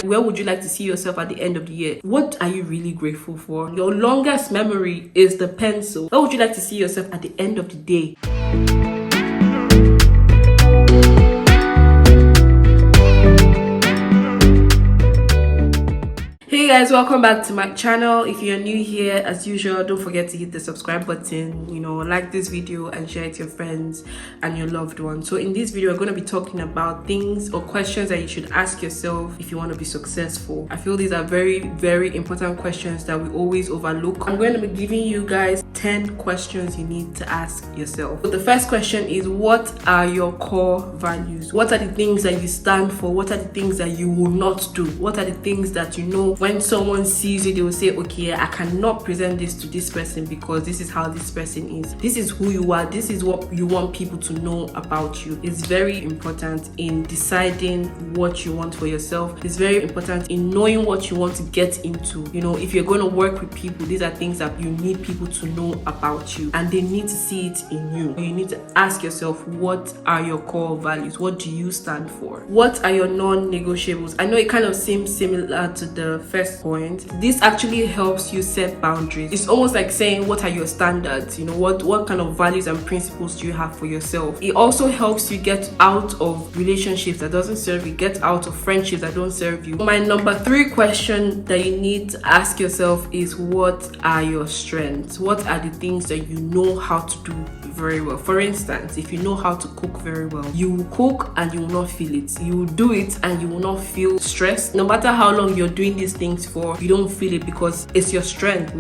Where would you like to see yourself at the end of the year? What are you really grateful for? Your longest memory is the pencil. Where would you like to see yourself at the end of the day? Hey guys, welcome back to my channel. If you're new here, as usual, don't forget to hit the subscribe button, like this video and share it to your friends and your loved ones. So in this video, we're going to be talking about things or questions that you should ask yourself if you want to be successful. I feel these are very, very important questions that we always overlook. I'm going to be giving you guys 10 questions you need to ask yourself. So the first question is, what are your core values? What are the things that you stand for? What are the things that you will not do? What are the things that when someone sees you, they will say, okay, I cannot present this to this person because this is how this person is. This is who you are. This is what you want people to know about you. It's very important in deciding what you want for yourself. It's very important in knowing what you want to get into. If you're going to work with people, these are things that you need people to know about you, and they need to see it in you. You need to ask yourself, what are your core values? What do you stand for? What are your non-negotiables? I know it kind of seems similar to the first point. This actually helps you set boundaries. It's almost like saying, what are your standards? What kind of values and principles do you have for yourself? It also helps you get out of relationships that doesn't serve you, get out of friendships that don't serve you. My number 3 question that you need to ask yourself is, what are your strengths? What are the things that you know how to do very well? For instance, if you know how to cook very well, you will cook and you will not feel it. You will do it and you will not feel stressed. No matter how long you're doing these things for, you don't feel it because it's your strength.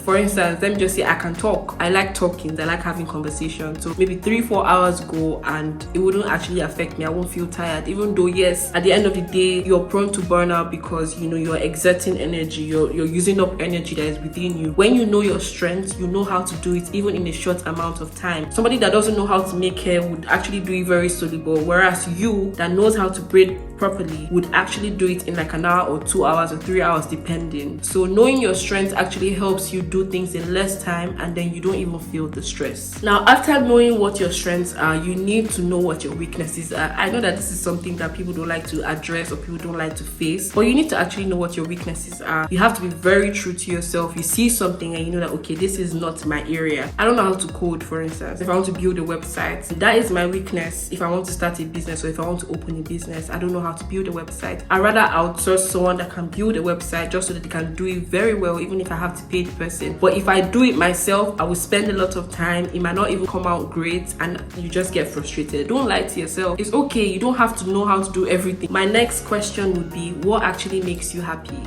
For instance, let me just say I can talk. I like talking. I like having conversations. So maybe 3-4 hours go and it wouldn't actually affect me. I won't feel tired, even though yes, at the end of the day, you're prone to burnout because you're exerting energy. You're using up energy that is within you. When you know your strengths, you know how to do it even in a short amount of time. Somebody that doesn't know how to make hair would actually do it very soluble, whereas you that knows how to braid properly would actually do it in like an hour or 2 hours or 3 hours depending. So knowing your strengths actually helps you do things in less time, and then you don't even feel the stress. Now, after knowing what your strengths are, you need to know what your weaknesses are. I know that this is something that people don't like to address or people don't like to face, but you need to actually know what your weaknesses are. You have to be very true to yourself. You see something and you know that, okay, this is not my area. I don't know how to code, for instance. If I want to build a website, that is my weakness. If I want to start a business or if I want to open a business, I don't know how to build a website. I'd rather outsource someone that can build a website just so that they can do it very well, even if I have to pay the person. But if I do it myself, I will spend a lot of time. It might not even come out great and you just get frustrated. Don't lie to yourself. It's okay. You don't have to know how to do everything. My next question would be, what actually makes you happy?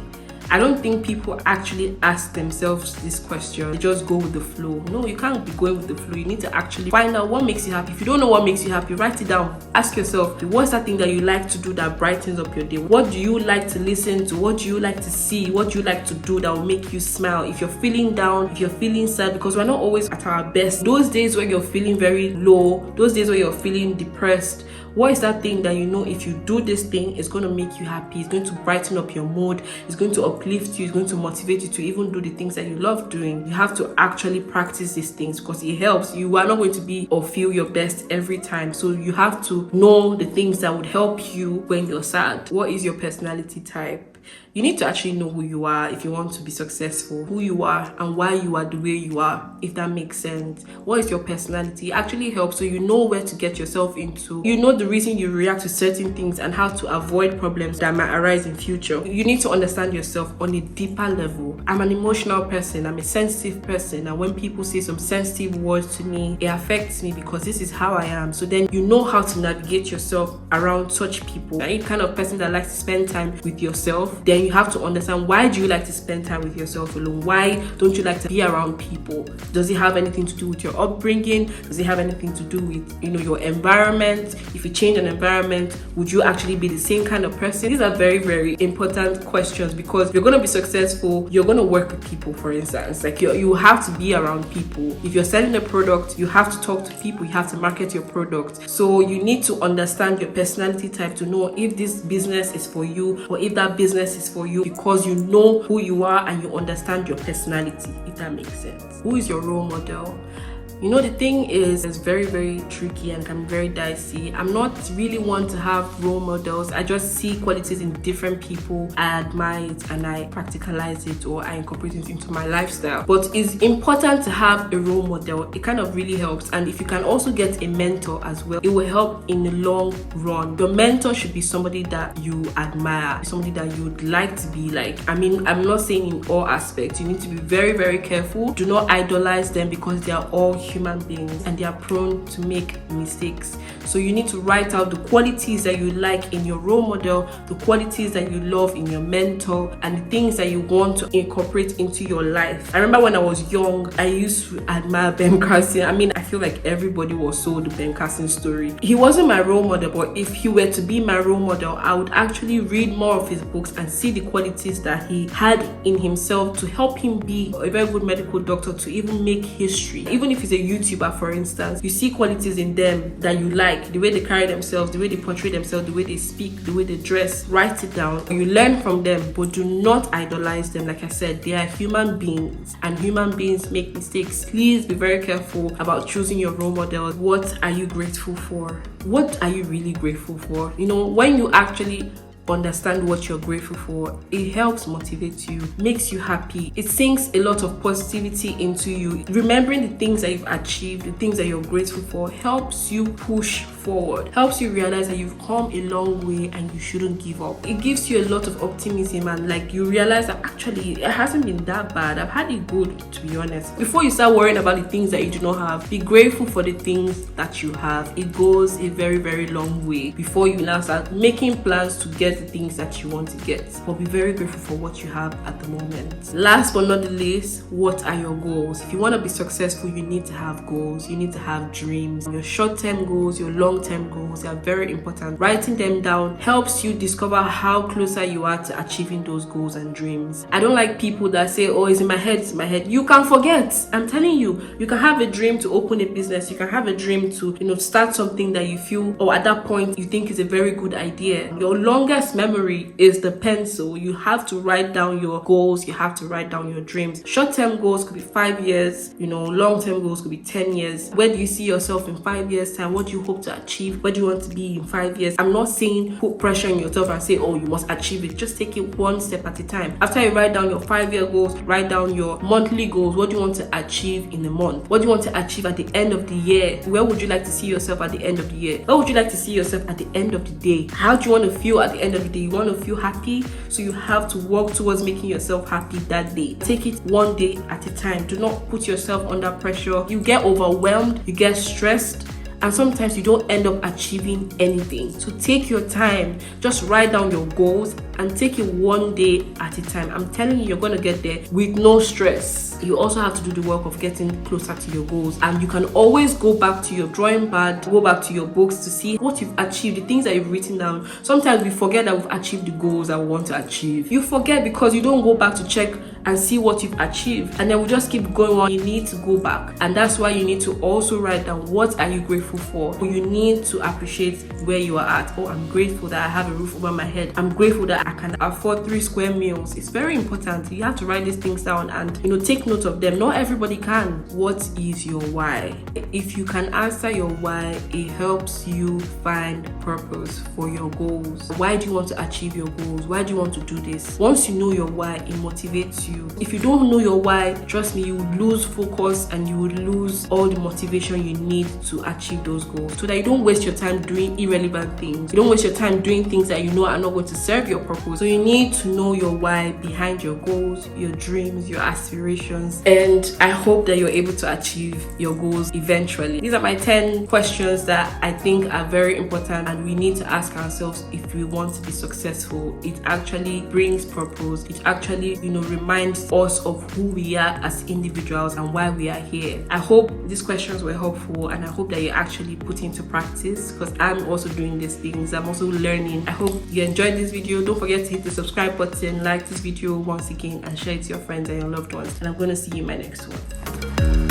I don't think people actually ask themselves this question. They just go with the flow. No, you can't be going with the flow. You need to actually find out what makes you happy. If you don't know what makes you happy, write it down. Ask yourself, what's that thing that you like to do that brightens up your day? What do you like to listen to? What do you like to see? What do you like to do that will make you smile? If you're feeling down, if you're feeling sad, because we're not always at our best. Those days where you're feeling very low, those days where you're feeling depressed, what is that thing that if you do this thing, it's going to make you happy? It's going to brighten up your mood. It's going to uplift you. It's going to motivate you to even do the things that you love doing. You have to actually practice these things because it helps. You are not going to be or feel your best every time. So you have to know the things that would help you when you're sad. What is your personality type? You need to actually know who you are if you want to be successful, who you are and why you are the way you are, if that makes sense. What is your personality? It actually helps so you know where to get yourself into. You know the reason you react to certain things and how to avoid problems that might arise in future. You need to understand yourself on a deeper level. I'm an emotional person. I'm a sensitive person. And when people say some sensitive words to me, it affects me because this is how I am. So then you know how to navigate yourself around such people. Are you the kind of person that likes to spend time with yourself? Then you have to understand, why do you like to spend time with yourself alone? Why don't you like to be around people? Does it have anything to do with your upbringing? Does it have anything to do with your environment? If you change an environment, would you actually be the same kind of person? These are very, very important questions because if you're going to be successful, you're going to work with people. For instance, like you have to be around people. If you're selling a product, you have to talk to people. You have to market your product. So you need to understand your personality type to know if this business is for you or if that business is for you, because you know who you are and you understand your personality, if that makes sense. Who is your role model? You know, the thing is, it's very, very tricky and can be very dicey. I'm not really one to have role models. I just see qualities in different people, I admire it, and I practicalize it, or I incorporate it into my lifestyle. But it's important to have a role model. It kind of really helps. And if you can also get a mentor as well, it will help in the long run. Your mentor should be somebody that you admire, somebody that you would like to be like. I mean, I'm not saying in all aspects. You need to be very, very careful. Do not idolize them, because they are all human beings and they are prone to make mistakes. So you need to write out the qualities that you like in your role model, the qualities that you love in your mentor, and the things that you want to incorporate into your life. I remember when I was young, I used to admire Ben Carson. I mean, I feel like everybody was sold the Ben Carson story. He wasn't my role model, but if he were to be my role model, I would actually read more of his books and see the qualities that he had in himself to help him be a very good medical doctor, to even make history. Even if he's a YouTuber, for instance, you see qualities in them that you like, the way they carry themselves, the way they portray themselves, the way they speak, the way they dress. Write it down. You learn from them, but do not idolize them. Like I said, they are human beings and human beings make mistakes. Please be very careful about choosing your role model. What are you grateful for? What are you really grateful for? You know, when you actually understand what you're grateful for, it helps motivate you, makes you happy. It sinks a lot of positivity into you. Remembering the things that you've achieved, the things that you're grateful for, helps you push forward, helps you realize that you've come a long way and you shouldn't give up. It gives you a lot of optimism, and like you realize that actually it hasn't been that bad. I've had it good, to be honest. Before you start worrying about the things that you do not have, be grateful for the things that you have. It goes a very, very long way before you now start making plans to get the things that you want to get. But be very grateful for what you have at the moment. Last but not the least, what are your goals? If you want to be successful, you need to have goals. You need to have dreams. Your short-term goals, your long-term goals, they are very important. Writing them down helps you discover how closer you are to achieving those goals and dreams. I don't like people that say, oh, it's in my head, it's in my head. You can forget. I'm telling you, you can have a dream to open a business. You can have a dream to, start something that you feel, or at that point you think is a very good idea. Your longest memory is the pencil. You have to write down your goals. You have to write down your dreams. Short-term goals could be 5 years. Long-term goals could be 10 years. Where do you see yourself in 5 years time? What do you hope to achieve? Where do you want to be in 5 years? I'm not saying put pressure on yourself and say, oh, you must achieve it. Just take it one step at a time. After you write down your 5-year goals, write down your monthly goals. What do you want to achieve in a month? What do you want to achieve at the end of the year? Where would you like to see yourself at the end of the year? Where would you like to see yourself at the end of the day? How do you want to feel at the end of the day? You want to feel happy, so you have to work towards making yourself happy that day. Take it one day at a time. Do not put yourself under pressure. You get overwhelmed, you get stressed, and sometimes you don't end up achieving anything. So take your time, just write down your goals and take it one day at a time. I'm telling you, you're going to get there with no stress. You also have to do the work of getting closer to your goals, and you can always go back to your drawing board, go back to your books to see what you've achieved, the things that you've written down. Sometimes we forget that we've achieved the goals that we want to achieve. You forget because you don't go back to check and see what you've achieved, and then we just keep going on. You need to go back, and that's why you need to also write down what are you grateful for. You need to appreciate where you are at. Oh, I'm grateful that I have a roof over my head. I'm grateful that I can afford 3 square meals. It's very important. You have to write these things down and take note of them. Not everybody can. What is your why? If you can answer your why, it helps you find purpose for your goals. Why do you want to achieve your goals? Why do you want to do this? Once you know your why, it motivates you. If you don't know your why, trust me, you would lose focus and you would lose all the motivation you need to achieve those goals, so that you don't waste your time doing irrelevant things. You don't waste your time doing things that you know are not going to serve your purpose. So you need to know your why behind your goals, your dreams, your aspirations, and I hope that you're able to achieve your goals eventually. These are my 10 questions that I think are very important and we need to ask ourselves if we want to be successful. It actually brings purpose. It actually, reminds us of who we are as individuals and why we are here. I hope these questions were helpful, and I hope that you actually put into practice, because I'm also doing these things. I'm also learning. I hope you enjoyed this video. Don't forget to hit the subscribe button, like this video once again, and share it to your friends and your loved ones. And I'm going to see you in my next one.